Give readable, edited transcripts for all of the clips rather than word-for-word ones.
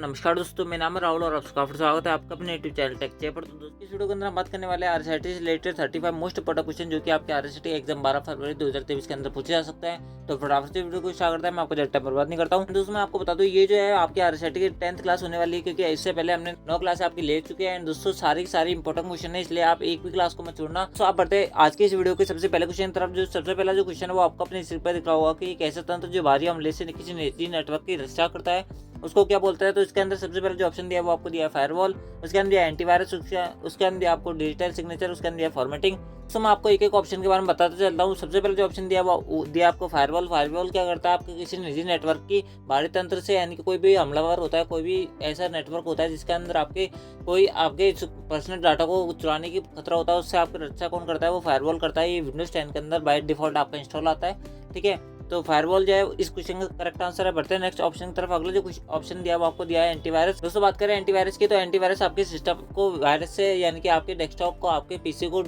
नमस्कार दोस्तों, मेरा नाम है राहुल और आपका काफी स्वागत है आपका अपने यूट्यूब चैनल टेक चैपर। तो दोस्तों इस वीडियो के अंदर हम बात करने वाले हैं आरएसआईटी से रिलेटेड 35 मोस्ट इंपोर्टेंट क्वेश्चन जो कि आपके आरएसआईटी एग्जाम 12 फरवरी 2023 के अंदर पूछे जा सकते हैं। तो फटाफट से वीडियो को स्टार्ट करता है, मैं आपको ज्यादा टाइम बर्बाद नहीं करता हूँ। दोस्तों मैं आपको बता दूं ये जो है आपकी आरएसआईटी की 10th क्लास होने वाली है, क्योंकि इससे पहले हमने 9 क्लास आपकी ले चुके हैं। दोस्तों सारी इंपोर्टेंट क्वेश्चन है, इसलिए आप एक भी क्लास को मत छोड़ना। तो आप बढ़ते आज की इस वीडियो के सबसे पहले क्वेश्चन तरफ। जो सबसे पहला जो क्वेश्चन है वो आपको अपने स्क्रीन पर दिख रहा होगा कि एक ऐसा तंत्र जो बाहरी हमले से किसी निजी नेटवर्क की रक्षा करता है उसको क्या बोलता है। तो इसके अंदर सबसे पहले जो ऑप्शन दिया है वो आपको दिया है फायरवॉल, उसके अंदर दिया है एंटीवायरस, उसके अंदर दिया आपको डिजिटल सिग्नेचर, उसके अंदर दिया फॉर्मेटिंग। तो मैं आपको एक एक ऑप्शन के बारे में बताते चलता हूँ। सबसे पहले जो ऑप्शन दिया वो दिया आपको फायरवॉल। फायरवॉल क्या करता है, आपके किसी निजी नेटवर्क की बाहरी तंत्र से, यानी कि कोई भी हमलावर होता है, कोई भी ऐसा नेटवर्क होता है जिसके अंदर आपके पर्सनल डाटा को चुराने की खतरा होता है, उससे आपकी रक्षा कौन करता है, वो फायरवॉल करता है। ये विंडोज 10 के अंदर बाय डिफॉल्ट आपका इंस्टॉल आता है, ठीक है। तो फायरवॉल जो है इस क्वेश्चन का करेक्ट आंसर है। बढ़ते हैं नेक्स्ट ऑप्शन की तरफ। अगला जो ऑप्शन दिया वो आपको दिया है एंटीवायरस। दोस्तों बात करें एंटीवायरस की, तो एंटीवायरस आपके सिस्टम को वायरस से, यानी कि आपके डेस्कटॉप को, आपके पीसी को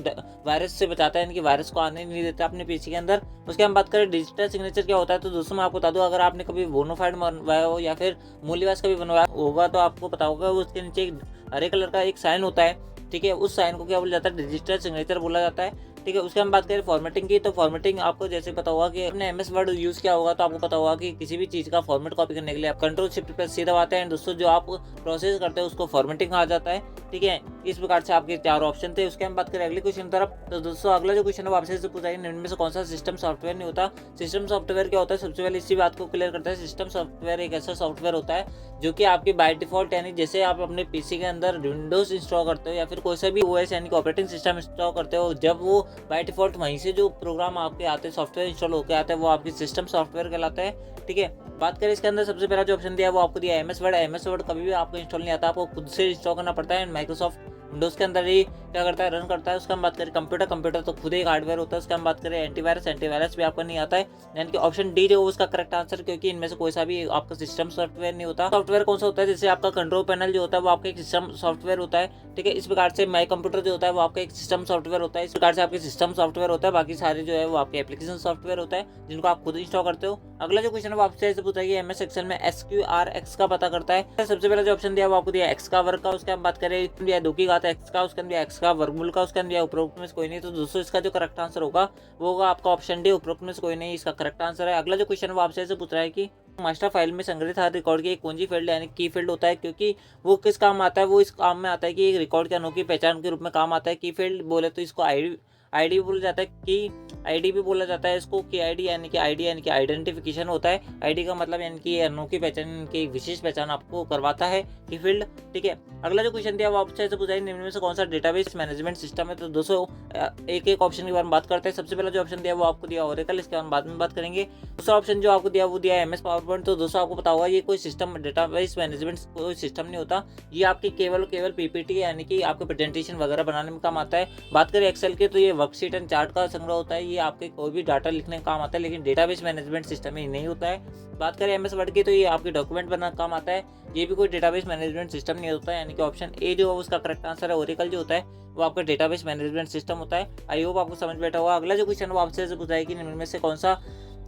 वायरस से बचाता है, यानी कि वायरस को आने नहीं देता अपने पीसी के अंदर। उसके हम बात करें डिजिटल सिग्नेचर क्या होता है, तो दोस्तों मैं आपको बता दूं, अगर आपने कभी बोनाफाइड बनवाया हो या फिर मूल्यवास कभी बनवाया होगा तो आपको पता होगा उसके नीचे एक हरे कलर का एक साइन होता है, ठीक है। उस साइन को क्या बोला जाता है, डिजिटल सिग्नेचर बोला जाता है, ठीक है। उसके हम बात करें फॉर्मेटिंग की, तो फॉर्मेटिंग आपको जैसे पता होगा कि अपने एमएस वर्ड यूज किया होगा तो आपको पता होगा कि किसी भी चीज का फॉर्मेट कॉपी करने के लिए आप कंट्रोल शिफ्ट पे सीधा दबाते हैं। दोस्तों जो आप प्रोसेस करते हैं उसको फॉर्मेटिंग कहा जाता है, ठीक है। इस प्रकार से आपके 4 ऑप्शन थे। उसके हम बात करें अगले क्वेश्चन तरफ। तो दोस्तों अगला जो क्वेश्चन है वो आपसे पूछा है निम्न में से कौन सा सिस्टम सॉफ्टवेयर नहीं होता। सिस्टम सॉफ्टवेयर क्या होता है, सबसे पहले इसी बात को क्लियर करता है। सिस्टम सॉफ्टवेयर एक ऐसा सॉफ्टवेयर होता है जो कि आपके बाय डिफॉल्ट, यानी जैसे आप अपने पीसी के अंदर विंडोज इंस्टॉल करते हो या फिर कोई सा भी ओएस यानी कि ऑपरेटिंग सिस्टम इंस्टॉल करते हो, जब वो बाय डिफॉल्ट वहीं से जो प्रोग्राम आपके आते हैं, सॉफ्टवेयर इंस्टॉल होकर आते हैं, वो आपकी सिस्टम सॉफ्टवेयर कहलाता है, ठीक है। बात करें इसके अंदर सबसे पहला जो ऑप्शन दिया है वो आपको दिया है एमएस वर्ड। एमएस वर्ड कभी भी आपको इंस्टॉल नहीं आता, आपको खुद से इंस्टॉल करना पड़ता है। माइक्रोसॉफ्ट विंडोज के अंदर ही क्या करता है, रन करता है। उसका हम बात करें कंप्यूटर तो खुद एक हार्डवेयर होता है। उसका हम बात करें एंटीवायरस भी आपको नहीं आता है, यानी कि ऑप्शन डी जो उसका करेक्ट आंसर, क्योंकि इनमें से कोई सा भी आपका सिस्टम सॉफ्टवेयर नहीं होता। सॉफ्टवेयर कौन सा होता है, जैसे आपका कंट्रोल पैनल जो होता है वो आपका एक सिस्टम सॉफ्टवेयर होता है, ठीक है। इस प्रकार से माई कंप्यूटर जो होता है वो आपका एक सिस्टम सॉफ्टवेयर होता है। इस प्रकार से आपके सिस्टम सॉफ्टवेयर होता है, बाकी सारे जो है वो आपके एप्लीकेशन सॉफ्टवेयर होता है जिनको आप खुद इंस्टॉल करते हो। अगला जो क्वेश्चन है वो आपसे ऐसे पूछा है एमएस एक्सेल में SQRX का पता करता है। सबसे पहला जो ऑप्शन दिया वो आपको दिया एक्स का वर्ग का। उसके हम बात करें दिया 2 की घात एक्स का, उसके अंदर एक्स का वर्गमूल का, उसके अंदर उपरोक्त में से कोई नहीं। तो दोस्तों इसका जो करेक्ट आंसर होगा वो होगा आपका ऑप्शन डी, उपरोक्त में से कोई नहीं, इसका करेक्ट आंसर है। अगला जो क्वेश्चन है वो आपसे ऐसे पूछ रहा है कि मास्टर फाइल में संग्रहित हर रिकॉर्ड की एक कुंजी फील्ड यानी की फील्ड होता है, क्योंकि वो किस काम आता है, वो इस काम में आता है कि एक रिकॉर्ड की अनोखी पहचान के रूप में काम आता है। की फील्ड बोले तो इसको आईडी भी बोला जाता है, की आईडी भी बोला जाता है इसको। की आईडी यानी कि आइडेंटिफिकेशन होता है। आईडी का मतलब यानी कि अनोखी पहचान की विशेष पहचान आपको करवाता है की फील्ड, ठीक है। अगला जो क्वेश्चन दिया वो आपसे पूछा है निम्न में से कौन सा डेटाबेस मैनेजमेंट सिस्टम है। तो दोस्तों एक एक ऑप्शन के बारे में बात करते हैं। सबसे पहला जो ऑप्शन दिया वो आपको दिया ओरेकल, इसके बाद में बात करेंगे। दूसरा ऑप्शन जो आपको दिया वो दिया एमएस पावर पॉइंट। तो दोस्तों आपको पता होगा ये कोई सिस्टम डेटाबेस मैनेजमेंट कोई सिस्टम नहीं होता, ये आपकी केवल पीपीटी यानी कि आपके प्रेजेंटेशन वगैरह बनाने में काम आता है। बात करें एक्सेल की तो ये वर्कशीट एंड चार्ट का संग्रह होता है, ये आपके कोई भी डाटा लिखने का काम आता है, लेकिन डेटाबेस मैनेजमेंट सिस्टम में नहीं होता है। बात करें एमएस वर्ड की तो ये आपके डॉक्यूमेंट बनाने का काम आता है, ये भी कोई डेटाबेस मैनेजमेंट सिस्टम नहीं होता है, यानी कि ऑप्शन ए जो है उसका करेक्ट आंसर है। ओरेकल जो होता है वो आपका डेटाबेस मैनेजमेंट सिस्टम होता है। आई होप आपको समझ बैठा होगा। अगला जो क्वेश्चन वो आपसे पूछा है कि निम्न में से कौन सा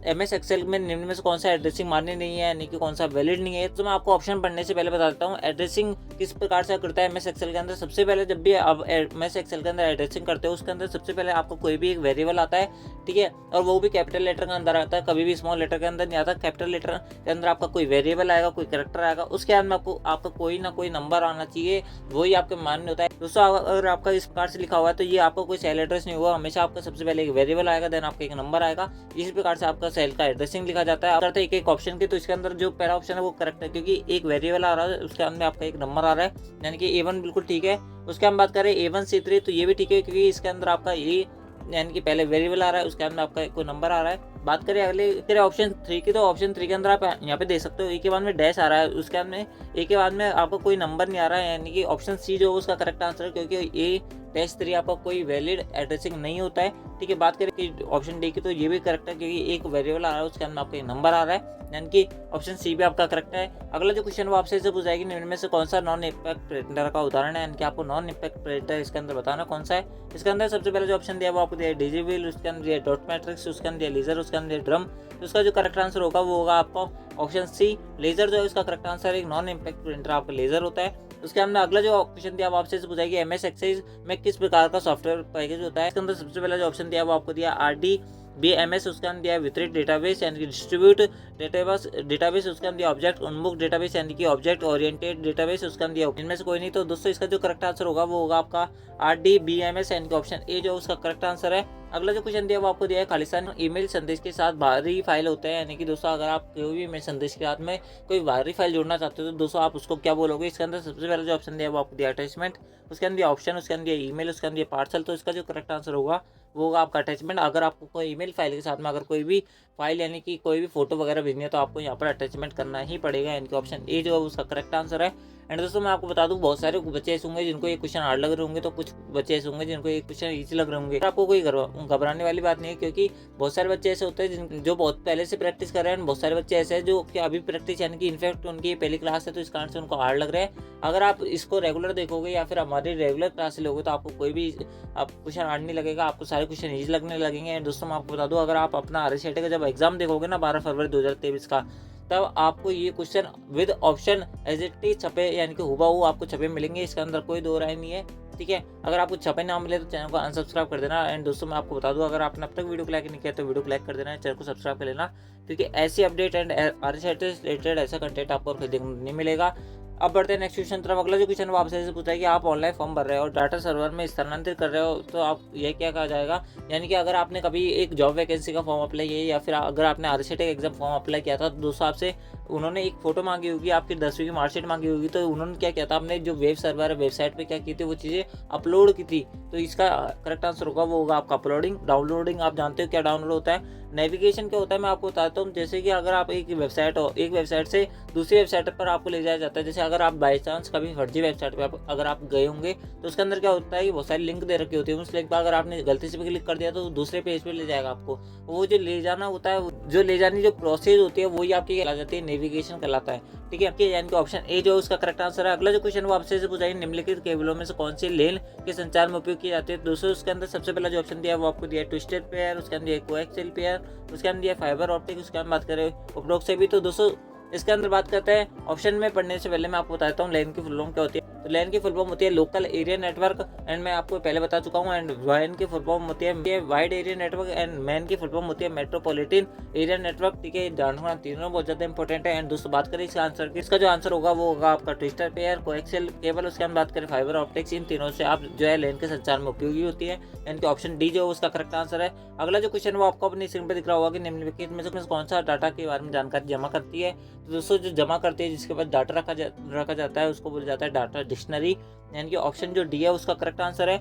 एमएस एक्सेल में निम्न में से कौन सा एड्रेसिंग मान्य नहीं है, यानी कि कौन सा वैलिड नहीं है। तो मैं आपको ऑप्शन पढ़ने से पहले बता देता हूँ एड्रेसिंग किस प्रकार से करता है एमएस एक्सेल के अंदर। सबसे पहले जब भी आप एमएस एक्सेल के अंदर एड्रेसिंग करते हो उसके अंदर सबसे पहले आपको कोई भी एक वेरिएबल आता है, ठीक है, और वो भी कैपिटल लेटर के अंदर आता है, कभी भी स्मॉल लेटर के अंदर नहीं आता। कैपिटल लेटर के अंदर आपका कोई वेरिएबल आएगा, कोई कैरेक्टर आएगा, उसके अंदर आपका कोई ना कोई नंबर आना चाहिए, वही आपके मान्य होता है। दोस्तों अगर आपका इस प्रकार से लिखा हुआ है तो ये आपका कोई सेल एड्रेस नहीं हुआ, हमेशा आपका सबसे पहले एक वेरिएबल आएगा, देन आपका एक नंबर आएगा। इसी प्रकार से आपका सेल का एड्रेसिंग लिखा जाता है। करते एक ऑप्शन की, तो इसके अंदर जो पहला ऑप्शन है वो करेक्ट है, क्योंकि एक वेरिएबल आ रहा है उसके अंदर आपका एक नंबर आ रहा है, यानी कि A1 बिल्कुल ठीक है। उसके हम बात करें A1C3 तो ये भी ठीक है, क्योंकि इसके अंदर आपका ये यानी कि पहले वेरिएबल आ रहा है उसके अंदर आपका कोई नंबर आ रहा है। बात करें अगले ऑप्शन 3 की, तो ऑप्शन 3 के अंदर आप यहाँ पे देख सकते हो ए के बाद में डैश आ रहा है, उसके बाद में ए के बाद में आपको कोई नंबर नहीं आ रहा है, यानी कि ऑप्शन सी जो उसका करेक्ट आंसर है, क्योंकि A-3 आपका कोई वैलिड एड्रेसिंग नहीं होता है, ठीक है। बात करें कि ऑप्शन डी की तो ये भी करेक्ट है, क्योंकि एक वेरिएबल आ रहा है उसके अंदर आपका एक नंबर आ रहा है, यानी कि ऑप्शन सी भी आपका करेक्ट है। अगला जो क्वेश्चन वो आपसे इसे पूछा है कि निम्न में से कौन सा नॉन इम्पैक्ट प्रिंटर का उदाहरण है, यानी कि आपको नॉन इम्पैक्ट प्रिंटर इसके अंदर बताना कौन सा है। इसके अंदर सबसे पहले जो ऑप्शन दिया वो आपको दिया डिजिटल, उसके अंदर दिया डॉट मैट्रिक्स, उसके अंदर दिया लेजर, उसके अंदर दिया ड्रम। तो उसका जो करेक्ट आंसर होगा वो होगा आपका ऑप्शन सी लेजर जो है उसका करेक्ट आंसर है, एक नॉन इम्पैक्ट प्रिंटर आपका लेजर होता है। उसके अंदर अगला जो क्वेश्चन दिया वो आपसे पूछा कि एमएस एक्सेल में किस प्रकार का सॉफ्टवेयर पैकेज होता है। इसके अंदर सबसे पहला जो ऑप्शन दिया वो आपको दिया RDBMS, उसके अंदर दिया वितरित डेटाबेस यानी कि डिस्ट्रीब्यूट डेटाबेस, उसके अंदर दिया ऑब्जेक्ट उन्मुख डेटाबेस यानी कि ऑब्जेक्ट ओरिएंटेड डेटाबेस, उसके अंदर दिया इनमें से कोई नहीं। तो दोस्तों इसका जो करेक्ट आंसर होगा वो होगा आपका RDBMS यानी कि ऑप्शन ए जो उसका करेक्ट आंसर है। अगला जो क्वेश्चन दिया वो आपको दिया है खालिस्तान ईमेल संदेश के साथ बाहरी फाइल होता है, यानी कि दोस्तों अगर आप कोई भी ईमेल संदेश के साथ में कोई बाहरी फाइल जोड़ना चाहते हो तो दोस्तों आप उसको क्या बोलोगे। इसके अंदर सबसे पहला जो ऑप्शन दिया वो आपको दिया अटैचमेंट, उसके अंदर ऑप्शन, उसके अंदर ईमेल, उसके अंदर पार्सल। तो इसका जो करेक्ट आंसर होगा वो होगा आपका अटैचमेंट। अगर आपको कोई ईमेल फाइल के साथ में अगर कोई भी फाइल यानी कि कोई भी फोटो वगैरह भेजनी है तो आपको यहाँ पर अटैचमेंट करना ही पड़ेगा, यानी कि ऑप्शन ए जो है उसका करेक्ट आंसर है। एंड दोस्तों मैं आपको बता दूं बहुत सारे बच्चे ऐसे होंगे जिनको ये क्वेश्चन हार्ड लग रहे होंगे, तो कुछ बच्चे ऐसे होंगे जिनको ये क्वेश्चन इजी लग रहे होंगे। आपको कोई घबराने वाली बात नहीं है, क्योंकि बहुत सारे बच्चे ऐसे होते हैं जो बहुत पहले से प्रैक्टिस कर रहे हैं, बहुत सारे बच्चे ऐसे हैं जो कि अभी प्रैक्टिस यानी कि इनफैक्ट उनकी पहली क्लास है तो इस कारण से उनको हार्ड लग रहा है। अगर आप इसको रेगुलर देखोगे या फिर हमारी रेगुलर क्लास से लोगे तो आपको कोई भी आप क्वेश्चन हार्ड नहीं लगेगा, आपको सारे क्वेश्चन ईजी लगने लगेंगे। एंड दोस्तों मैं आपको बता दूं अगर आप अपना RSAT का जब एग्जाम देखोगे ना 12 फरवरी 2023 का, तब आपको ये question with option as it is छपे यानी कि हुबहू आपको छपे मिलेंगे, इसके अंदर कोई दो राय नहीं है, ठीक है। अगर आपको छपे ना मिले तो चैनल को अनसब्सक्राइब कर देना। एंड दोस्तों मैं आपको बता दूं अगर आपने अब तक वीडियो को लाइक नहीं किया तो वीडियो को लाइक कर देना, चैनल को सब्सक्राइब कर लेना, क्योंकि ऐसी अपडेट एंड RSAT से रिलेटेड ऐसा कंटेंट आपको देखने नहीं मिलेगा। अब बढ़ते हैं नेक्स्ट क्वेश्चन तरफ। अगला जो क्वेश्चन वो आपसे पूछा है कि आप ऑनलाइन फॉर्म भर रहे हो और डाटा सर्वर में स्थानांतरित कर रहे हो तो आप ये क्या कहा जाएगा। यानी कि अगर आपने कभी एक जॉब वैकेंसी का फॉर्म अप्लाई किया या फिर अगर आपने RSAT एग्जाम फॉर्म अप्लाई किया था तो दोस्तों आपसे उन्होंने एक फोटो मांगी होगी, आपकी 10वीं की मार्कशीट मांगी होगी, तो उन्होंने क्या किया था आपने जो वेब सर्वर है वेबसाइट पे क्या की थी वो चीज़ें अपलोड की थी। तो इसका करेक्ट आंसर होगा वो होगा आपका अपलोडिंग। डाउनलोडिंग आप जानते हो क्या डाउनलोड होता है। नेविगेशन क्या होता है मैं आपको बताता हूँ। जैसे कि अगर आप एक वेबसाइट से दूसरी वेबसाइट पर आपको ले जाया जाता है, जैसे अगर आप बाई चांस कभी फर्जी वेबसाइट पर अगर आप गए होंगे तो उसके अंदर क्या होता है कि बहुत सारी लिंक दे रखी होती है, उस लिंक पर अगर आपने गलती से भी क्लिक कर दिया तो दूसरे पेज पे ले जाएगा आपको। वो जो ले जाना होता है, जो ले जाने जो प्रोसेस होती है वही आपकी कहला जाती है नेविगेशन कहलाता है, ठीक है। यानी कि ऑप्शन ए जो उसका करेक्ट आंसर है। अगला जो क्वेश्चन वो आपसे पूछा है निम्नलिखित केबलों में से कौन सी लेन के संचार में उपयोग की जाती है। दोस्तों उसके अंदर सबसे पहला जो ऑप्शन दिया है वो आपको दिया ट्विस्टेड पेयर, उसके अंदर कोएक्सियल पेयर, उसके अंदर दिया फाइबर ऑप्टिक, उसके अंदर बात करें उपरोक्त से भी। तो दोस्तों इसके अंदर बात करते हैं ऑप्शन में पढ़ने से पहले मैं आपको बताता हूँ लेन की फुल फॉर्म क्या होती है। तो लेन की फुल फॉर्म होती है लोकल एरिया नेटवर्क, एंड मैं आपको पहले बता चुका हूँ। एंड वाइन की फुल फॉर्म होती है wide area network, and man की फुल फॉर्म होती है मेट्रोपॉलिटन एरिया नेटवर्क, ठीक है। जानना तीनों बहुत ज्यादा इंपॉर्टेंट है। एंड दोस्तों बात करें इसका आंसर की, इसका जो आंसर होगा वो होगा आपका ट्विस्टर पेयर, कोएक्सियल केबल, उसके हम बात करें फाइबर ऑप्टिक्स। इन तीनों से आप जो है लेन के संचार में उपयोगी होती है, यानी कि ऑप्शन डी जो उसका करेक्ट आंसर है। अगला जो क्वेश्चन वो आपको अपनी स्क्रीन पर दिख रहा होगा कि निम्नलिखित में से कौन सा डाटा के बारे में जानकारी जमा करती है। तो दोस्तों जो जमा करती है जिसके बाद डाटा रखा जाता है उसको बोला जाता है डाटा डिक्शनरी, यानी कि ऑप्शन जो डी है उसका करेक्ट आंसर है,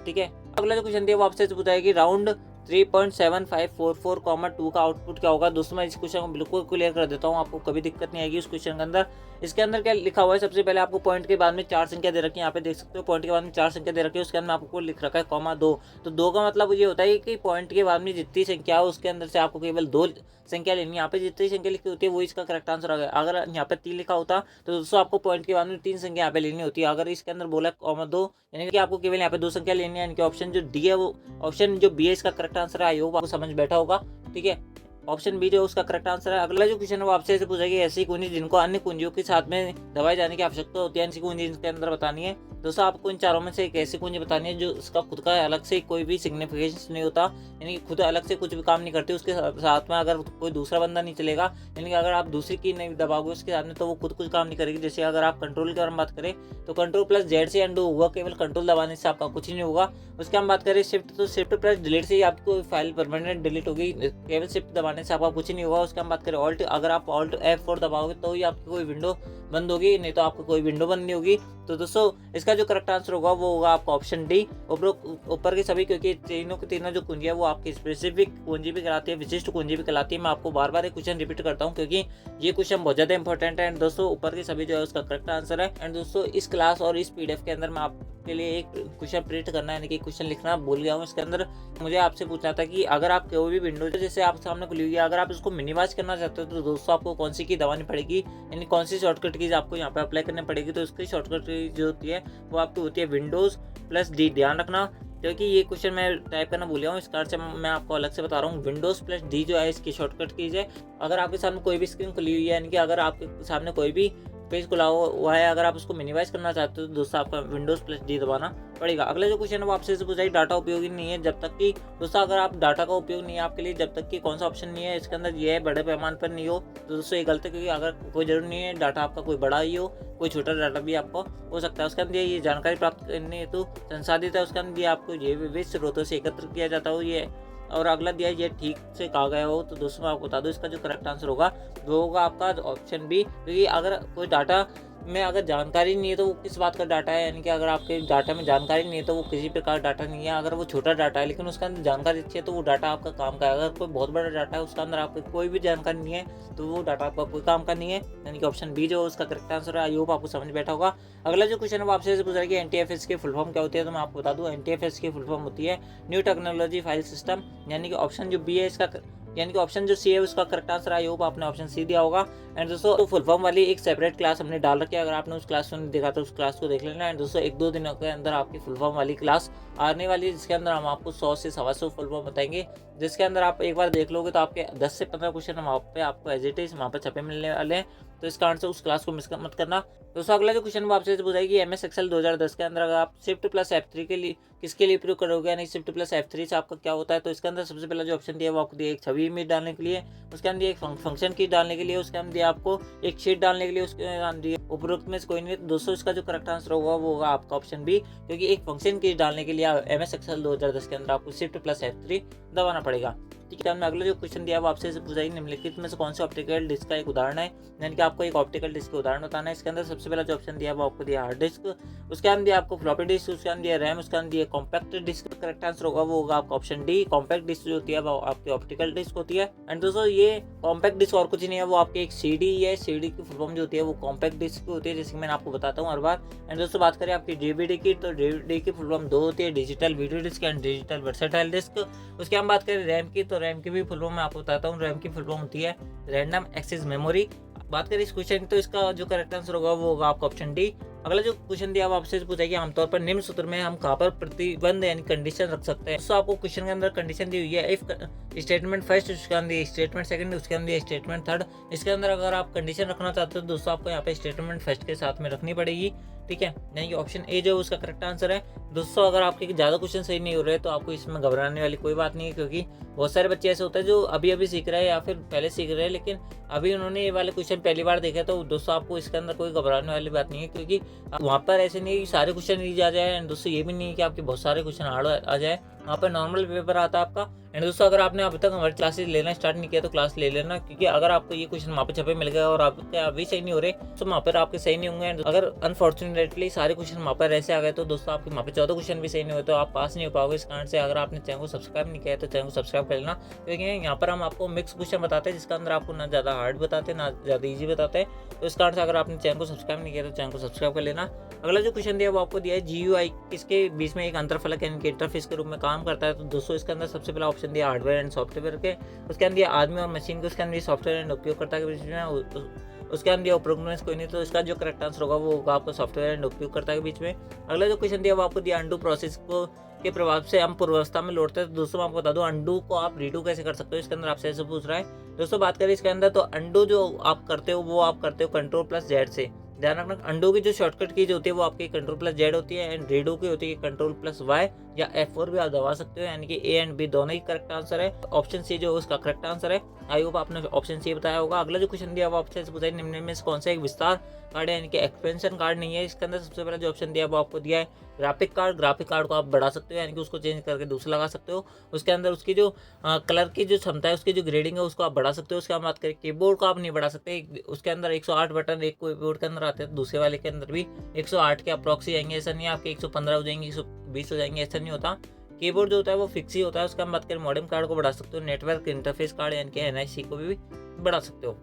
ठीक है। अगला जो क्वेश्चन दिया वो आपसे पूछा है कि राउंड 3.7544, का आउटपुट क्या होगा। दोस्तों मैं इस क्वेश्चन को बिल्कुल क्लियर कर देता हूँ, आपको कभी दिक्कत नहीं आएगी इस क्वेश्चन के अंदर। इसके अंदर क्या लिखा हुआ है, सबसे पहले आपको पॉइंट के बाद में 4 संख्या दे रखी है, यहाँ पे देख सकते हो पॉइंट के बाद में 4 संख्या दे रखी है, उसके अंदर आपको लिख रखा है ,2। तो 2 का मतलब ये होता है कि पॉइंट के बाद में जितनी संख्या है उसके अंदर से आपको केवल 2 संख्या लेनी है। यहाँ पे जितनी संख्या लिखी होती है वो इसका करेक्ट आंसर आ गया। अगर यहाँ पे 3 लिखा होता तो दोस्तों आपको पॉइंट के बाद में 3 संख्या यहाँ पे लेनी होती है। अगर इसके अंदर बोला ,2 यानी कि आपको केवल यहाँ पे 2 संख्या लेनी है, यानी कि ऑप्शन जो डी है वो ऑप्शन जो बी है इसका करेक्ट आंसर है। आई होप आपको समझ बैठा होगा, ठीक है। ऑप्शन बी जो उसका करेक्ट आंसर है। अगला जो क्वेश्चन है वो आपसे ऐसे पूछा कि ऐसी कुंजी जिनको अन्य कुंजियों के साथ में दबाए जाने की आवश्यकता होती है, ऐसी कुंजी इसके अंदर बतानी है। दोस्तों आपको इन चारों में से एक ऐसी कुंजी बतानी है जो उसका खुद का अलग से कोई भी सिग्निफिकेशन नहीं होता, यानी कि खुद अलग से कुछ भी काम नहीं करती, उसके साथ में अगर कोई दूसरा बंदा नहीं चलेगा, यानी कि अगर आप दूसरी की नहीं दबाओगे उसके साथ में तो वो खुद कुछ काम नहीं करेगी। जैसे अगर आप कंट्रोल की बात करें तो कंट्रोल प्लस जेड से अंडू होगा, केवल कंट्रोल दबाने से आपका कुछ नहीं होगा। उसके हम बात करें शिफ्ट, तो शिफ्ट प्लस डिलीट से ही आपको फाइल परमानेंट डिलीट होगी, केवल शिफ्ट दबाने से आपका कुछ नहीं होगा। उसके हम बात करें ऑल्ट, अगर आप ऑल्ट F4 दबाओगे तो ही आपकी कोई विंडो बंद होगी, नहीं तो आपको कोई विंडो बंद नहीं होगी। तो दोस्तों इसका जो करेक्ट आंसर होगा वो होगा आपका ऑप्शन डी, ऊपर के सभी, क्योंकि तीनों जो कुंजी है वो आपकी स्पेसिफिक कुंजी भी कहलाती है, विशिष्ट कुंजी भी कहलाती है। मैं आपको बार बार एक क्वेश्चन रिपीट करता हूँ क्योंकि ये क्वेश्चन बहुत ज्यादा इंपॉर्टेंट है। एंड दोस्तों ऊपर के सभी जो है उसका करेक्ट आंसर है। एंड दोस्तों इस क्लास और इस PDF के अंदर मैं आपके लिए एक क्वेश्चन प्रिंट करना है, यानी कि क्वेश्चन लिखना भूल गया हूँ। इसके अंदर मुझे आपसे पूछना था कि अगर आप कोई भी विंडो जैसे आप सामने खुली हुई है, अगर आप इसको मिनिमाइज करना चाहते हो तो दोस्तों आपको कौन सी की दबानी पड़ेगी, यानी कौन सी शॉर्टकट कीज आपको यहाँ पे अप्लाई करनी पड़ेगी। तो इसकी शॉर्टकट की जो होती है वो आपकी होती है विंडोज प्लस डी, ध्यान रखना क्योंकि ये क्वेश्चन मैं टाइप करना भूल गया हूँ, इस कारण से मैं आपको अलग से बता रहा हूँ। Windows+D जो है इसकी शॉर्टकट कीज है। अगर आपके सामने कोई भी स्क्रीन खुली हुई है, यानी कि अगर आपके सामने कोई भी पेज खुला हुआ है, अगर आप उसको मिनिमाइज करना चाहते हो तो दोस्तों आपका Windows+D दबाना पड़ेगा। अगला जो क्वेश्चन है वो आपसे पूछा है, डाटा उपयोगी नहीं है जब तक कि, दोस्तों अगर आप डाटा का उपयोग नहीं है आपके लिए जब तक कि कौन सा ऑप्शन नहीं है इसके अंदर ये है बड़े पैमाने पर नहीं हो, तो दोस्तों ये गलत है, क्योंकि अगर कोई जरूरी नहीं है डाटा आपका कोई बड़ा ही हो, कोई छोटा डाटा भी आपको हो सकता है। उसके अंदर ये जानकारी प्राप्त करने हेतु संसाधित है, उसके अंदर ये आपको ये विविध स्रोतों से एकत्र किया जाता हो ये। और अगला दिया ये ठीक से कहा गया हो, तो दोस्तों मैं आपको बता दूं इसका जो करेक्ट आंसर होगा वो होगा आपका ऑप्शन बी, क्योंकि अगर कोई डाटा में अगर जानकारी नहीं है तो वो किस बात का डाटा है, यानी कि अगर आपके डाटा में जानकारी नहीं है तो वो किसी प्रकार डाटा नहीं है। अगर वो छोटा डाटा है लेकिन उसके अंदर जानकारी अच्छी है तो वो डाटा आपका काम का है। अगर कोई बहुत बड़ा डाटा है उसके अंदर आपको कोई भी जानकारी नहीं है तो वो डाटा आपका कोई काम का नहीं है, यानी कि ऑप्शन बी जो उसका करेक्ट आंसर है। आई होप आपको समझ बैठा होगा। अगला जो क्वेश्चन है वो आपसे पूछा है कि NTFS की फुल फॉर्म क्या होती है, तो मैं आपको बता दूं NTFS की फुल फॉर्म होती है न्यू टेक्नोलॉजी फाइल सिस्टम, यानी कि ऑप्शन जो बी है इसका, यानी कि ऑप्शन जो सी है उसका करेक्ट आंसर। आई होप आपने ऑप्शन सी दिया होगा। एंड दोस्तों फुल फॉर्म वाली एक सेपरेट क्लास हमने डाल रखी है, अगर आपने उस क्लास को नहीं देखा तो उस क्लास को देख लेना। एंड दोस्तों 1-2 दिनों के अंदर आपकी फुल फॉर्म वाली क्लास आने वाली है, जिसके अंदर हम आपको 100 से 125 फुल फॉर्म बताएंगे, जिसके अंदर आप एक बार देख लोगे तो आपके 10 से 15 क्वेश्चन वहाँ पे आपको एज इट इज वहाँ पर छपे मिलने वाले हैं, तो इस कारण से उस क्लास को मिस मत करना। दोस्तों अगला जो क्वेश्चन वो आपसे पूछाएगी MS Excel 2010 के अंदर अगर आप Shift+F3 के लिए किसके लिए प्रयोग करोगे, यानी Shift+F3 से आपका क्या होता है, तो इसके अंदर सबसे पहला जो ऑप्शन दिया है वो आपको दिया एक छवि इमेज डालने के लिए, उसके अंदर एक फंक्शन की डालने के लिए, उसके अंदर दिया आपको एक शीट डालने के लिए, उसके अंदर उपरोक्त में से कोई नहीं। दोस्तों इसका जो करेक्ट आंसर होगा वो होगा आपका ऑप्शन बी, क्योंकि एक फंक्शन की डालने के लिए MS Excel 2010 के अंदर आपको Shift+F3 दबाना पड़ेगा। ठीक है, हमने अगला जो क्वेश्चन दिया वो आपसे पूछा है निम्नलिखित में से कौन से ऑप्टिकल डिस्क का एक उदाहरण है, यानी कि आपको एक ऑप्टिकल डिस्क का उदाहरण बताना है। इसके अंदर सबसे पहला जो ऑप्शन दिया वो आपको दिया हार्ड डिस्क, उसके अंदर दिया आपको फ्लॉपी डिस्क, उसके अंदर दिया रैम, उसके अंदर दिया कॉम्पैक्ट डिस्क। करेक्ट आंसर होगा वो होगा आपका ऑप्शन डी, कॉम्पैक्ट डिस्क जो होती है वो आपकी ऑप्टिकल डिस्क होती है। एंड दोस्तों ये कॉम्पैक्ट डिस्क और कुछ नहीं है, वो आपकी एक CD है, CD की फुल फॉर्म जो होती है वो कॉम्पैक्ट डिस्क की होती है, जैसे मैंने आपको बताता हूँ हर बार। एंड दोस्तों बात करें आपकी DVD की, तो DVD की फुल फॉर्म 2 होती है, digital video disc and digital versatile disc. उसके हम बात करें रैम की, तो रैम की भी फुल फॉर्म मैं आपको बताता हूँ, रैम की फुल फॉर्म होती है रैंडम एक्सेस मेमोरी। बात करें इस क्वेश्चन की तो इसका जो करेक्ट आंसर होगा वो होगा आपका ऑप्शन डी। अगला जो क्वेश्चन दिया वो आपसे पूछा कि आमतौर पर निम्न सूत्र में हम कहाँ पर प्रतिबंध यानी कंडीशन रख सकते हैं। तो आपको क्वेश्चन के अंदर कंडीशन दी हुई है इफ स्टेटमेंट फर्स्ट, उसके अंदर स्टेटमेंट सेकंड, उसके अंदर स्टेटमेंट थर्ड। इसके अंदर अगर आप कंडीशन रखना चाहते हो दोस्तों आपको यहाँ पे स्टेटमेंट फर्स्ट के साथ में रखनी पड़ेगी। ठीक है, यानी कि ऑप्शन ए जो उसका करेक्ट आंसर है। दोस्तों अगर आपके ज़्यादा क्वेश्चन सही नहीं हो रहे तो आपको इसमें घबराने वाली कोई बात नहीं है, क्योंकि बहुत सारे बच्चे ऐसे होते हैं जो अभी अभी सीख रहे हैं या फिर पहले सीख रहे हैं, लेकिन अभी उन्होंने ये वाले क्वेश्चन पहली बार देखे, तो दोस्तों आपको इसके अंदर कोई घबराने वाली बात नहीं है, क्योंकि वहाँ पर ऐसे नहीं है कि सारे क्वेश्चन ईजी आ जाए, एंड दोस्तों ये भी नहीं है कि आपके बहुत सारे क्वेश्चन हार्ड आ जाए। वहाँ पर नॉर्मल पेपर आता है आपका। एंड दोस्तों अगर आपने अभी तक हमारी क्लासेस लेना स्टार्ट नहीं किया तो क्लास ले लेना, क्योंकि अगर आपको ये क्वेश्चन वहाँ पे छपे मिल गए और आपके अभी सही नहीं हो रहे तो वहाँ पर आपके सही नहीं होंगे। अगर अनफॉर्चुनेटली सारे क्वेश्चन वहाँ पर ऐसे आ गए तो दोस्तों आपके वहाँ पे 14 क्वेश्चन भी सही नहीं हुए तो आप पास नहीं हो पाओगे। इस कारण से अगर आपने चैनल को सब्सक्राइब नहीं किया तो चैनल को सब्सक्राइब कर लेना, क्योंकि यहाँ पर हम आपको मिक्स क्वेश्चन बताते हैं जिसके अंदर आपको ना ज़्यादा हार्ड बताते हैं ना ज़्यादा ईजी बताते हैं। तो इस कारण से अगर आपने चैनल को सब्सक्राइब नहीं किया तो चैनल को सब्सक्राइब कर लेना। अगला जो क्वेश्चन दिया वो आपको दिया है GUI किसके बीच में एक अंतरफलक यानी कि इंटरफेस के रूप में काम करता है। तो दोस्तों इसके अंदर सबसे पहला ऑप्शन दिया हार्डवेयर एंड सॉफ्टवेयर के, उसके अंदर दिया आदमी और मशीन के, उसके अंदर सॉफ्टवेयर एंड उपयोगकर्ता के बीच में, उसके अंदर दिया उपरोक्त कोई नहीं, तो इसका जो करेक्ट आंसर होगा वो होगा आपको सॉफ्टवेयर एंड उपयोगकर्ता के बीच में। अगला जो क्वेश्चन दिया वो आपको दिया अंडू प्रोसेस को के प्रभाव से हम पूर्वावस्था में लौटते हैं। तो दोस्तों मैं आपको बता दूं अंडू को आप रीडू कैसे कर सकते हो, इसके अंदर आपसे ऐसे पूछ रहा है। दोस्तों बात करें इसके अंदर तो अंडू जो आप करते हो वो आप करते हो Ctrl+Z से। ध्यान रखना अंडू की जो शॉर्टकट की जो होती है वो आपकी Ctrl+Z होती है, एंड रीडू की होती है Ctrl+Y या F4 भी आप दबा सकते हो, यानी कि A एंड B दोनों ही करेक्ट आंसर है। ऑप्शन सी जो उसका करेक्ट आंसर है। आई होप आपने ऑप्शन सी बताया होगा। अगला जो क्वेश्चन दिया वो आपसे पूछा है निम्न में से कौन सा एक विस्तार कार्ड है, यानी कि एक्सपेंशन कार्ड नहीं है। इसके अंदर सबसे पहला जो ऑप्शन दिया वो आपको दिया है ग्राफिक कार्ड। ग्राफिक कार्ड को आप बढ़ा सकते हो, यानी कि उसको चेंज करके दूसरा लगा सकते हो। उसके अंदर उसकी जो कलर की जो क्षमता है, उसकी जो ग्रेडिंग है उसको आप बढ़ा सकते हो। उसके बाद बात करें कीबोर्ड को आप नहीं बढ़ा सकते, उसके अंदर 108 बटन एक कीबोर्ड के अंदर आते हैं, दूसरे वाले के अंदर भी 108 के अप्रॉक्सी जाएंगे। ऐसा नहीं है आपके 115 हो जाएंगे, 120 हो जाएंगे, ऐसा नहीं होता। कीबोर्ड जो होता है वो फिक्स ही होता है। उसका हम बात करें मॉडेम कार्ड को बढ़ा सकते हो, नेटवर्क इंटरफेस कार्ड यानी कि NIC को भी बढ़ा सकते हो।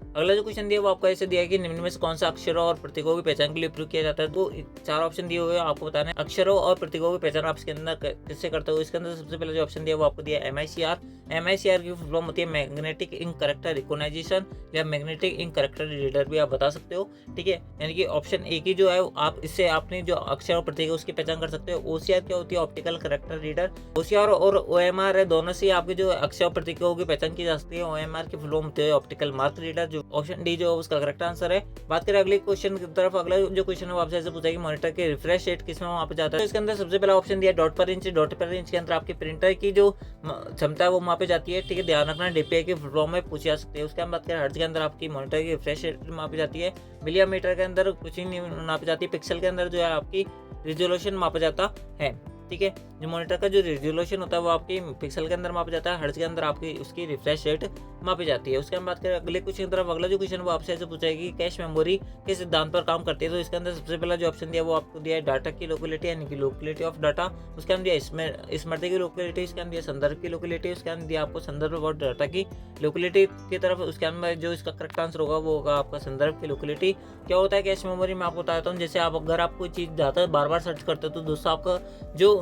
अगला जो क्वेश्चन दिया वो आपको ऐसे दिया है कि निम्न में से कौन सा अक्षरों और प्रतीकों की पहचान के लिए प्रयोग किया जाता है। तो 4 ऑप्शन दिए हुए हैं, आपको बताना है अक्षरों और प्रतीकों की पहचान आप इसके अंदर किससे करते हो। इसके अंदर सबसे पहले जो ऑप्शन दिया वो आपको दिया MICR, MICR की फुल फॉर्म होती है मैग्नेटिक इंक करेक्टर रिकॉग्नाइजेशन या मैग्नेटिक इंक करेक्टर रीडर भी आप बता सकते हो। ठीक है, यानी कि ऑप्शन ए की जो है आप इससे आपने जो अक्षर और प्रतीक है उसकी पहचान कर सकते हो। OCR क्या होती है? Optical character reader. OCR और OMR है, दोनों से आपके जो अक्षर और प्रतीकों की पहचान की जा सकती है। OMR की फुल फॉर्म होती है ऑप्टिकल मार्क रीडर, जो ऑप्शन डी जो उसका करेक्ट आंसर है। बात करें अगले क्वेश्चन की तरफ, अगला जो क्वेश्चन है वो आपसे ऐसे पूछा कि मॉनिटर के रिफ्रेश रेट किस में वहाँ जाता है। तो इसके अंदर सबसे पहला ऑप्शन दिया डॉट पर इंच। डॉट पर इंच के अंदर आपके प्रिंटर की जो क्षमता है वो मापी जाती है। ठीक है, ध्यान रखना DPI की फुल फॉर्म में पूछी जा सकती है। उसके हम बात करें हर्ट्ज के अंदर आपकी मॉनिटर की रिफ्रेश रेट मापी जाती है। मिलीमीटर के अंदर कुछ ही नहीं मापी जाती है। पिक्सल के अंदर जो है आपकी रिजोल्यूशन मापा जाता है। ठीक है, जो मॉनिटर का जो रिजोल्यूशन होता है वो आपकी पिक्सल के अंदर मापा जाता है। हर्ट्ज के अंदर आपकी उसकी रिफ्रेश रेट मापी जाती है। उसके हम बात करें अगले क्वेश्चन की तरफ, अगला जो क्वेश्चन वो आपसे ऐसे पूछा है कि कैश मेमोरी के सिद्धांत पर काम करती है। तो इसके अंदर सबसे पहला जो ऑप्शन दिया वो आपको दिया है डाटा की लोकेलिटी, यानी कि लोकेलिटी ऑफ डाटा। उसके अंदर दिया स्मृति की लोकेलिटी, उसके अंदर दिया संदर्भ की लोकेलिटी, उसके अंदर दिया आपको संदर्भ और डाटा की लोकेलिटी की तरफ। उसके अंदर जो इसका करेक्ट आंसर होगा वो होगा आपका संदर्भ की लोकेलिटी। क्या होता है कैश मेमोरी में आपको बताता हूँ। जैसे आप अगर आप कोई चीज़ ज़्यादा बार बार सर्च करते हो तो दोस्तों आपका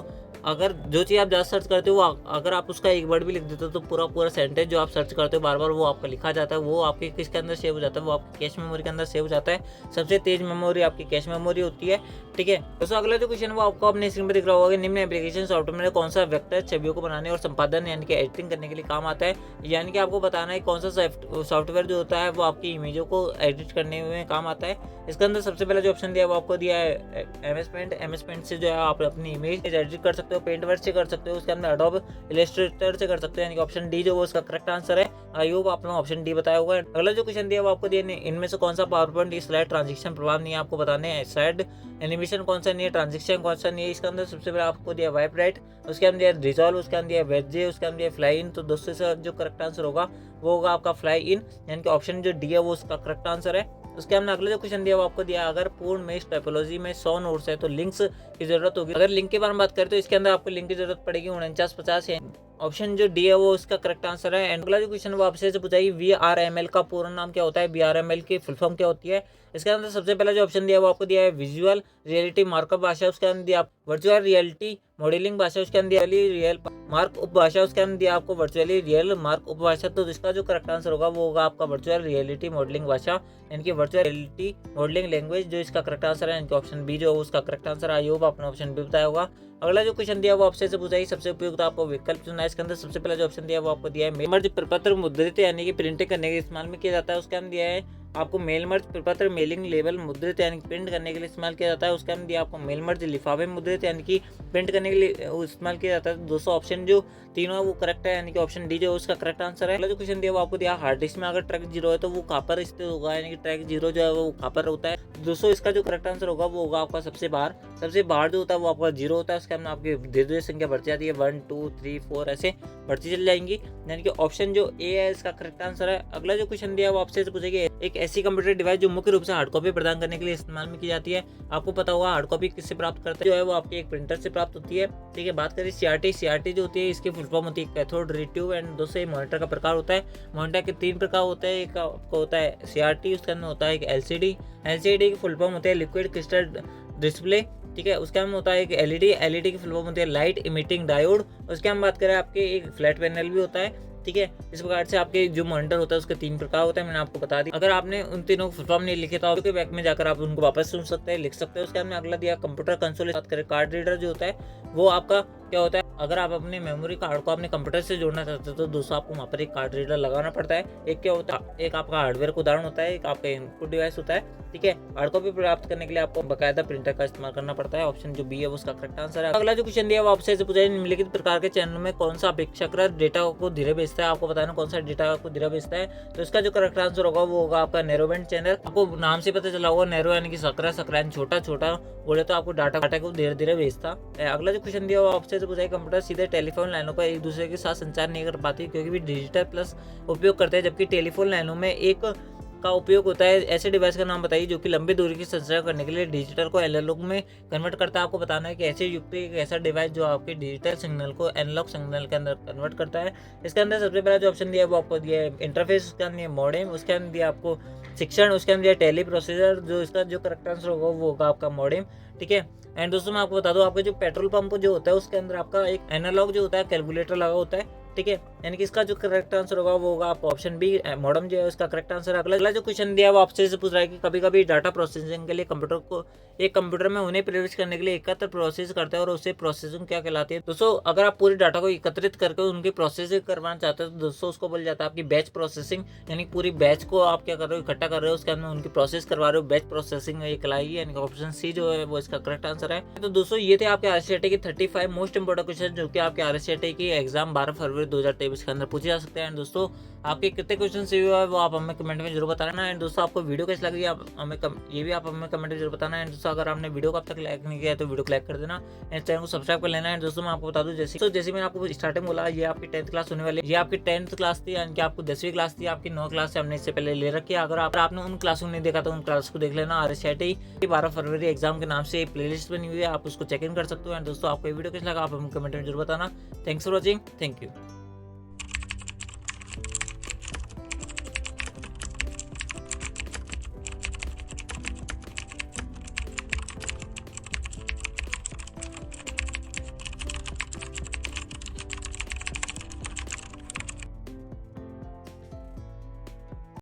अगर जो चीज़ आप ज़्यादा सर्च करते हो वो अगर आप उसका एक वर्ड भी लिख देते हो तो पूरा सेंटेंस जो आप सर्च करते हो बार बार वो आपका लिखा जाता है, वो आपके किसके अंदर सेव हो जाता है, वो आपकी कैश मेमोरी के अंदर सेव हो जाता है। सबसे तेज मेमोरी आपकी कैश मेमोरी होती है। ठीक है, दोस्तों अगला जो क्वेश्चन वो आपको अपने स्क्रीन पर दिख रहा होगा कि निम्न एप्लीकेशन सॉफ्टवेयर में कौन सा वेक्टर छवियों को बनाने और संपादन यानी कि एडिटिंग करने के लिए काम आता है। यानी कि आपको बताना है कौन सा सॉफ्टवेयर जो होता है वो आपकी इमेजों को एडिट करने में काम आता है। इसके अंदर सबसे पहला जो ऑप्शन दिया है वो आपको दिया है MS पेंट से जो है आप अपनी इमेज एडिट कर सकते हो, पेंट वर्ड से कर सकते हो। उसके अंदर एडोब इलस्ट्रेटर से कर सकते हो, यानी कि ऑप्शन डी जो वो उसका करेक्ट आंसर है। आई होप आप लोगों ऑप्शन डी बताया होगा। अगला जो क्वेश्चन दिया वो आपको दिया इनमें से कौन सा पावर पॉइंट स्लाइड ट्रांजिशन प्रभाव नहीं है, आपको बताने हैं स्लाइड एनिमेशन कौन सा नहीं है, ट्रांजिशन कौन सा नहीं है। इसके अंदर सबसे पहले आपको दिया वाइब्रेट, उसके अंदर दिया रिजॉल्व, उसके अंदर दिया वेजे, उसके अंदर दिया फ्लाई इन। तो दोस्तों से जो करेक्ट आंसर होगा वो होगा आपका फ्लाई इन, यानी कि ऑप्शन जो डी है वो उसका करेक्ट आंसर है। उसके हमने अगला जो क्वेश्चन दिया वो आपको दिया अगर पूर्ण मेश टोपोलॉजी में 100 नोड्स है तो लिंक्स की जरूरत होगी। अगर लिंक के बारे में बात करें तो इसके अंदर आपको लिंक की जरूरत पड़ेगी 4950 है। ऑप्शन जो डी है वो उसका करेक्ट आंसर है। एंड अगला जो क्वेश्चन वो आपसे पूछा है VRML का पूर्ण नाम क्या होता है, VRML की फुल फॉर्म क्या होती है। इसके अंदर सबसे पहला जो ऑप्शन दिया वो आपको दिया है विजुअल रियलिटी मार्कअप भाषा, उसके अंदर दिया वर्चुअल रियलिटी मॉडलिंग भाषा, उसके अंदर रियल मार्क उपभाषा, उसके अंदर दिया आपको वर्चुअली रियल मार्क उपभाषा। तो इसका जो करेक्ट आंसर होगा वो होगा आपका वर्चुअल रियलिटी मॉडलिंग भाषा, यानी कि वर्चुअल रियलिटी मॉडलिंग लैंग्वेज, जो इसका करेक्ट आंसर है। यानी कि ऑप्शन बी जो उसका करेक्ट आंसर। आई होप आपने ऑप्शन बी बताया होगा। अगला जो क्वेश्चन दिया वो आपसे पूछा है सबसे उपयुक्त आपको विकल्प चुनना है। इसके अंदर सबसे पहला जो ऑप्शन दिया वो आपको दिया है मेल प्रपत्र मुद्रित यानी कि प्रिंटिंग करने के इस्तेमाल में किया जाता है। उसके अंदर दिया है आपको मेल मर्ज प्रपत्र मेलिंग लेवल मुद्रित यानी कि प्रिंट करने के लिए इस्तेमाल किया जाता है। उसके अंदर दिया आपको मेल मर्ज लिफाफे मुद्रित यानी कि प्रिंट करने के लिए इस्तेमाल किया जाता है। दोस्तों ऑप्शन जो तीनों है वो करेक्ट है, यानी कि ऑप्शन डी जो उसका करेक्ट आंसर है। अगला जो क्वेश्चन दिया वो आपको दिया हार्ड डिस्क में अगर ट्रैक 0 है तो वो कहाँ पर स्थित होगा, यानी कि ट्रैक 0 जो है वो कहाँ पर होता है। दोस्तों इसका जो करेक्ट आंसर होगा वो होगा आपका सबसे बाहर जो होता है वो आपका 0 होता है। उसके अंदर आपकी धीरे धीरे संख्या बढ़ती जाती है, 1 2 3 4 ऐसे बढ़ती चली जाएंगी, यानी कि ऑप्शन जो ए है इसका करेक्ट आंसर है। अगला जो क्वेश्चन दिया वो आपसे पूछेगी एक ऐसी कंप्यूटर डिवाइस जो मुख्य रूप से हार्ड कॉपी प्रदान करने के लिए इस्तेमाल में की जाती है। आपको पता होगा हार्ड कॉपी किससे प्राप्त करते हैं, जो है वो आपके एक प्रिंटर से प्राप्त होती है। ठीक है, बात करें CRT जो होती है इसकी फुल फॉर्म होती है कैथोड रे ट्यूब। एंड दोस्तों मॉनिटर का प्रकार होता है, मॉनिटर के 3 प्रकार होते हैं। एक आपको होता है CRT, उसके अंदर होता है एक LCD की फुल फॉर्म होती है लिक्विड क्रिस्टल डिस्प्ले। ठीक है, उसके हम होता है एक LED की फुल फॉर्म होती है लाइट इमिटिंग डायोड। उसके हम बात करें आपके एक फ्लैट पैनल भी होता है। ठीक है, इस प्रकार से आपके जो मॉनिटर होता है उसके 3 प्रकार होता है, मैंने आपको बता दी। अगर आपने उन तीनों फुल फॉर्म नहीं लिखे तो आपके बैक में जाकर आप उनको वापस सुन सकते हैं, लिख सकते हैं। उसके हमने अगला दिया कंप्यूटर कंसोल। बात करें कार्ड रीडर जो होता है वो आपका क्या होता है, अगर आप अपने मेमोरी कार्ड को अपने कंप्यूटर से जोड़ना चाहते हो तो दोस्तों आपको वहाँ पर एक कार्ड रीडर लगाना पड़ता है। एक क्या होता है, एक आपका हार्डवेयर का उदाहरण होता है, एक आपका इनपुट डिवाइस होता है। ठीक है, हार्ड कॉपी प्राप्त करने के लिए आपको बकायदा प्रिंटर का इस्तेमाल करना पड़ता है। ऑप्शन जो बी है उसका करेक्ट आंसर है। अगला जो क्वेश्चन दिया वो आपसे पूछा है निम्नलिखित प्रकार के चैनल में कौन सा अपेक्षाकृत डेटा को धीरे भेजता है। आपको बताना कौन सा डेटा को धीरे भेजता है। तो इसका जो करेक्ट आंसर होगा वो होगा आपका नैरो बैंड चैनल। आपको नाम से पता चला होगा नैरो यानी कि सकरा छोटा बोले तो आपको डाटा को धीरे धीरे भेजता है। अगला जो क्वेश्चन दिया वो आपसे पूछा है कंप्यूटर सीधे टेलीफोन लाइनों का एक दूसरे के साथ संचार नहीं कर पाती क्योंकि भी डिजिटल प्लस उपयोग करते हैं, जबकि टेलीफोन लाइनों में एक का उपयोग होता है। ऐसे डिवाइस का नाम बताइए जो कि लंबी दूरी की संचार करने के लिए डिजिटल को एनालॉग में कन्वर्ट करता है। आपको बताना है कि ऐसे युक्त एक ऐसा डिवाइस जो आपके डिजिटल सिग्नल को एनालॉग सिग्नल के अंदर कन्वर्ट करता है। इसके अंदर सबसे पहला जो ऑप्शन दिया है वो आपको दिया है इंटरफेस, उसके अंदर मॉडेम, उसके अंदर दिया आपको शिक्षण, उसके अंदर दिया टेली प्रोसीजर। जो इसका जो करेक्ट आंसर होगा वो होगा आपका मॉडेम। ठीक है, एंड दोस्तों मैं आपको बता दूं आपका जो पेट्रोल पंप जो होता है उसके अंदर आपका एक एनालॉग जो होता है कैलकुलेटर लगा होता है। ठीक है। यानी कि इसका जो करेक्ट आंसर होगा वो होगा आप ऑप्शन बी, मॉडम जो है उसका करेक्ट आंसर है। अगला जो क्वेश्चन दिया है वो आपसे पूछ रहा है कि कभी कभी डाटा प्रोसेसिंग के लिए कंप्यूटर में उन्हें प्रवेश करने के लिए एकत्र प्रोसेस करते हैं और उसे प्रोसेसिंग क्या कहलाती है। दोस्तों अगर आप पूरी डाटा को एकत्रित करके उनकी प्रोसेसिंग करवाना चाहते हैं तो दोस्तों उसको बोल जाता है आपकी बैच प्रोसेसिंग। यानी पूरी बैच को आप क्या कर रहे हो, इकट्ठा कर रहे हो, उसके अंदर उनकी प्रोसेस करवा रहे हो, बैच प्रोसेसिंग ये कहलाएगी। यानी कि ऑप्शन सी जो है वो इसका करेक्ट आंसर है। तो दोस्तों ये थे आपके आरसीईटी के 35 मोस्ट इंपोर्टेंट क्वेश्चन जो कि आपके आरसीईटी की एग्जाम 12 फरवरी 2023 के अंदर पूछे जा सकते हैं। एंड दोस्तों आपके कितने क्वेश्चन से हुआ है वो आप हमें कमेंट में जरूर बताना। एंड दोस्तों आपको वीडियो कैसी लगी आप हमें ये भी आप हमें कमेंट में जरूर बताना। एंड दोस्तों अगर आपने वीडियो को अब तक लाइक नहीं किया है तो वीडियो को लाइक कर देना एंड चैनल को सब्सक्राइब कर लेना। एंड दोस्तों मैं आपको बता दूं जैसे मैंने आपको स्टार्टिंग बोला ये आपकी 10th क्लास होने वाली है। ये आपकी 10th क्लास थी, यानी कि आपको 10वीं क्लास थी, आपकी 9 क्लास से हमने इससे पहले ले रखी है। अगर आपने उन क्लास को नहीं देखा तो उन क्लास को देख लेना। आरसीईटी 12 फरवरी एग्जाम के नाम से प्लेलिस्ट बनी हुई है, आप उसको चेक इन कर सकते हो। एंड दोस्तों आपको ये वीडियो कैसा लगा आप हमें कमेंट में जरूर बताना। Thanks for watching, thank you.